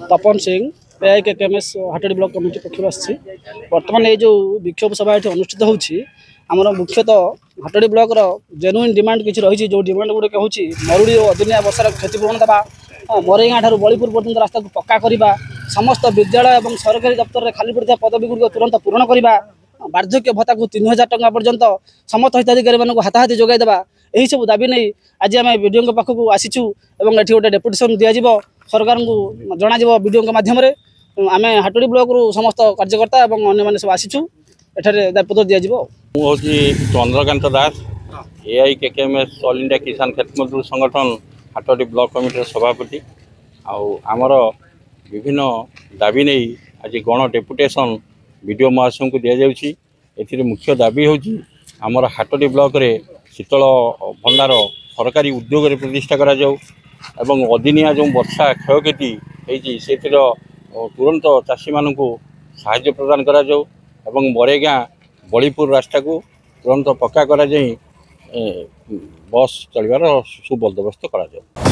तपन Singh PIKKMS हाटोड़ी block committee पक्ष बर्तमान ये जो विक्षोभ सभा ये अनुष्ठित होमर मुख्यतः हाटोड़ी ब्लॉक जेन्युइन डिमांड किसी रही जो डिमांड गुड़िक हूँ मरुड़ी और अदिनिया वर्षार क्षतिपूरण देवा मरईगाँ ठार बलीपुर पर्यटन रास्ता को पक्का करवा समस्त विद्यालय और सरकारी दफ्तर में खाली पड़ा पदवी गुड़िक तुरंत पूरण करवा वार्धक्य भत्ता को 3000 टंका पर्यंत समस्त हिताधिकारी मानक हाथाहाथी जोगाईदेवा यही सब दाबी नहीं आज आम विडीओ पाखक आसीचु और ये गोटे डेपुटेसन दिज्व सरकार को जन विडीओ मध्यम आम हाटोड़ी ब्लॉक रु समस्त कार्यकर्ता और अन्य सब आसीचु एठारे दायित्व दिज्व। हूँ चंद्रकांत दास AIKKMS ऑल इंडिया किसान खेत मजदूर संगठन हाटोड़ी ब्लॉक कमिटी सभापति आमर विभिन्न दाबी नहीं आज गण डेपुटेसन वीडियो महाशय को दि जाऊँगी। मुख्य दाबी हूँ आमर हाटोड़ी ब्लॉक रे शीतल भंडार सरकारी उद्योग रे प्रतिष्ठा करा जाऊ एवं अदिनिया जो वर्षा क्षयक्षति होती से तुरंत चाषी मान साहाय्य प्रदान करा जाऊ एवं मरेगाँ बलीपुर रास्ता को तुरंत पक्का करा जाई बस चलवार सुबंदोबस्त करा जाऊ।